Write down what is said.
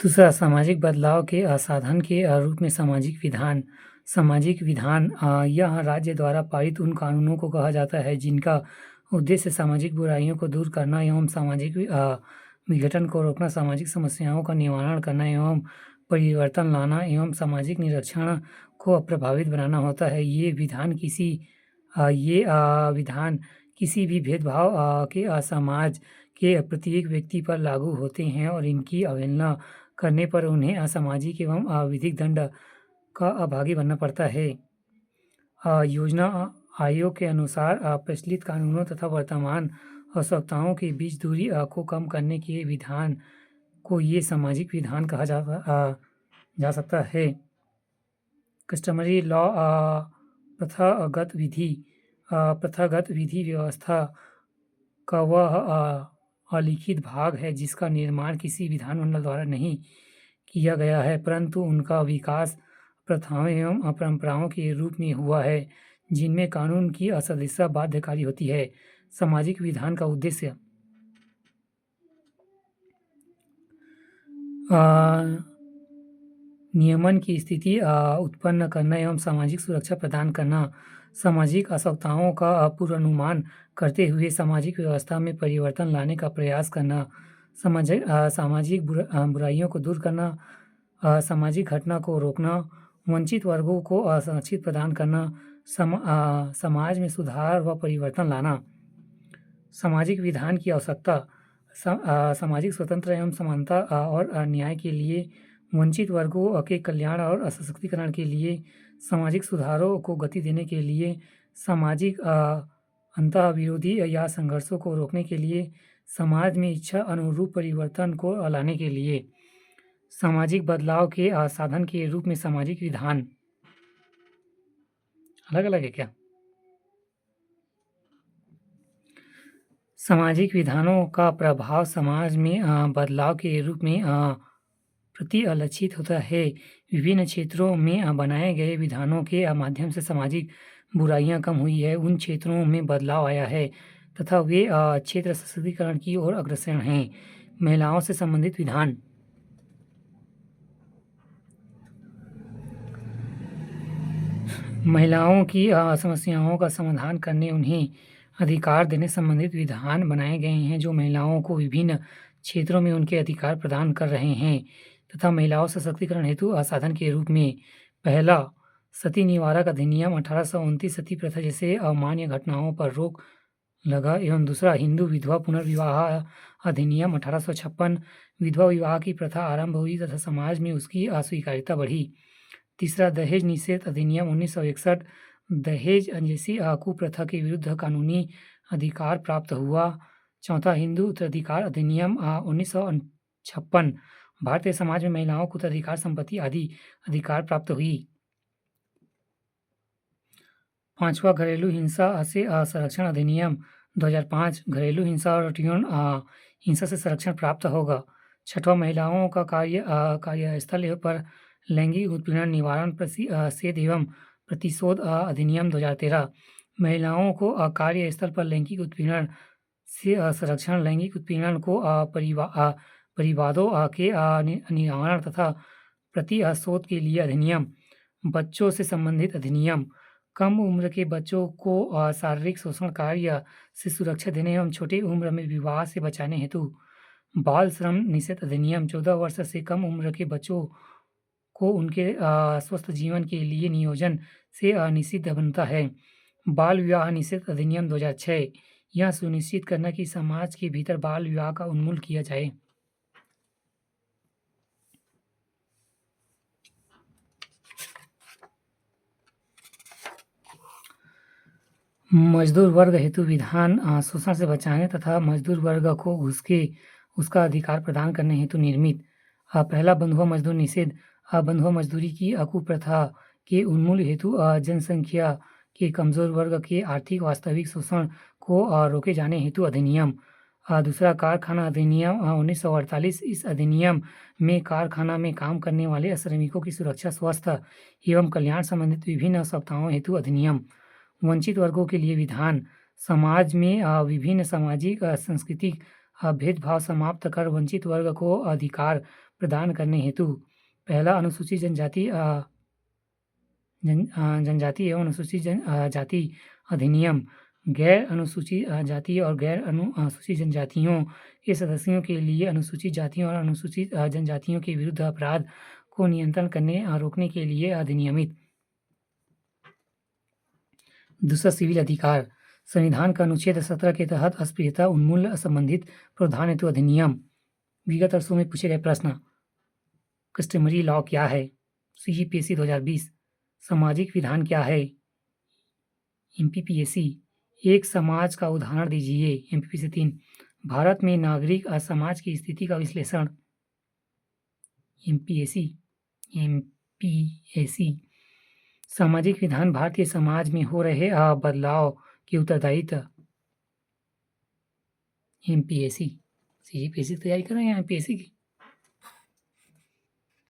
दूसरा सामाजिक बदलाव के साधन के रूप में सामाजिक विधान यह राज्य द्वारा पारित उन कानूनों को कहा जाता है जिनका उद्देश्य सामाजिक बुराइयों को दूर करना एवं सामाजिक विघटन को रोकना, सामाजिक समस्याओं का निवारण करना एवं परिवर्तन लाना एवं सामाजिक निरीक्षण को प्रभावित बनाना होता है। ये विधान किसी भी भेदभाव के समाज के प्रत्येक व्यक्ति पर लागू होते हैं और इनकी अवहेलना करने पर उन्हें असामाजिक एवं विधिक दंड का भागी बनना पड़ता है। योजना आयोग के अनुसार प्रचलित कानूनों तथा वर्तमान आवश्यकताओं के बीच दूरी को कम करने के विधान को ये सामाजिक विधान कहा जा सकता है। कस्टमरी लॉ प्रथागत विधि व्यवस्था का वह अलिखित भाग है जिसका निर्माण किसी विधानमंडल द्वारा नहीं किया गया है, परंतु उनका विकास प्रथाओं एवं परंपराओं के रूप में हुआ है जिनमें कानून की असदस्यता बाध्यकारी होती है। सामाजिक विधान का उद्देश्य नियमन की स्थिति उत्पन्न करना एवं सामाजिक सुरक्षा प्रदान करना, सामाजिक आवश्यकताओं का पूर्वानुमान करते हुए सामाजिक व्यवस्था में परिवर्तन लाने का प्रयास करना, सामाजिक बुराइयों को दूर करना, सामाजिक घटना को रोकना, वंचित वर्गों को संरक्षित प्रदान करना, समाज में सुधार व परिवर्तन लाना। सामाजिक विधान की आवश्यकता सामाजिक स्वतंत्रता एवं समानता और न्याय के लिए, वंचित वर्गों के कल्याण और सशक्तिकरण के लिए, सामाजिक सुधारों को गति देने के लिए, सामाजिक अंतःविरोधी या संघर्षों को रोकने के लिए, समाज में इच्छा अनुरूप परिवर्तन को लाने के लिए। सामाजिक बदलाव के साधन के रूप में सामाजिक विधान अलग अलग है क्या? सामाजिक विधानों का प्रभाव समाज में बदलाव के रूप में प्रतिलक्षित होता है। विभिन्न क्षेत्रों में बनाए गए विधानों के माध्यम से सामाजिक बुराइयां कम हुई है, उन क्षेत्रों में बदलाव आया है तथा वे क्षेत्र सशक्तिकरण की ओर अग्रसर हैं। महिलाओं से संबंधित विधान महिलाओं की समस्याओं का समाधान करने, उन्हें अधिकार देने संबंधित विधान बनाए गए हैं जो महिलाओं को विभिन्न क्षेत्रों में उनके अधिकार प्रदान कर रहे हैं तथा महिलाओं सशक्तिकरण हेतु साधन के रूप में पहला सती निवारक अधिनियम 1829 सती प्रथा जैसे अमान्य घटनाओं पर रोक लगा एवं दूसरा हिंदू विधवा पुनर्विवाह अधिनियम 1856 विधवा विवाह की प्रथा आरंभ हुई तथा समाज में उसकी अस्वीकार्यता बढ़ी। तीसरा दहेज निषेध अधिनियम 1961 दहेज जैसी कुप्रथा के विरुद्ध कानूनी अधिकार प्राप्त हुआ। चौथा हिंदू उत्तराधिकार अधिनियम 1956 भारतीय समाज में महिलाओं को उत्तराधिकार संपत्ति आदि अधिकार प्राप्त हुई। पांचवा घरेलू हिंसा से संरक्षण अधिनियम 2005 घरेलू हिंसा और यौन हिंसा से संरक्षण प्राप्त होगा। छठवां महिलाओं का कार्यस्थल पर लैंगिक उत्पीड़न निवारण सेध एवं प्रतिशोध अधिनियम 2013 महिलाओं को कार्यस्थल पर लैंगिक उत्पीड़न से संरक्षण, लैंगिक उत्पीड़न को परिवादों के निवारण तथा प्रतिशोध के लिए अधिनियम। बच्चों से संबंधित अधिनियम कम उम्र के बच्चों को शारीरिक शोषण कार्य से सुरक्षा देने एवं छोटी उम्र में विवाह से बचाने हेतु बाल श्रम निषेध अधिनियम 14 वर्ष से कम उम्र के बच्चों को उनके स्वस्थ जीवन के लिए नियोजन से निषिद्ध बनता है। बाल विवाह निषेध अधिनियम 2006 यह सुनिश्चित करना कि समाज के भीतर बाल विवाह का उन्मूलन किया जाए। मजदूर वर्ग हेतु विधान शोषण से बचाने तथा मजदूर वर्ग को उसका अधिकार प्रदान करने हेतु निर्मित। पहला बंधुआ मजदूर निषेध बंधुआ मजदूरी की कुप्रथा के उन्मूलन हेतु जनसंख्या के कमजोर वर्ग के आर्थिक वास्तविक शोषण को रोके जाने हेतु अधिनियम। दूसरा कारखाना अधिनियम 1948 इस अधिनियम में कारखाना में काम करने वाले श्रमिकों की सुरक्षा, स्वास्थ्य एवं कल्याण संबंधित विभिन्न आवश्यकताओं हेतु अधिनियम। वंचित वर्गों के लिए विधान समाज में विभिन्न सामाजिक सांस्कृतिक भेदभाव समाप्त कर वंचित वर्ग को अधिकार प्रदान करने हेतु पहला अनुसूचित जनजाति एवं अनुसूचित जाति अधिनियम गैर अनुसूचित जाति और गैर अनुसूचित जनजातियों के सदस्यों के लिए अनुसूचित जातियों और अनुसूचित जनजातियों के विरुद्ध अपराध को नियंत्रण करने रोकने के लिए अधिनियमित। दूसरा सिविल अधिकार संविधान का अनुच्छेद 17 के तहत अस्पृश्यता उन्मूलन संबंधित प्रावधान हेतु अधिनियम। विगत वर्षों में पूछे गए प्रश्न। कस्टमरी लॉ क्या है? CGPSC 2020। सामाजिक विधान क्या है? MPPAC। एक समाज का उदाहरण दीजिए। MPPAC 3। भारत में नागरिक समाज की स्थिति का विश्लेषण। MPAC। सामाजिक विधान भारतीय समाज में हो रहे बदलाव के उत्तरदायित्व। MPAC। CGPSC की तैयारी कर रहे हैं MPAC की।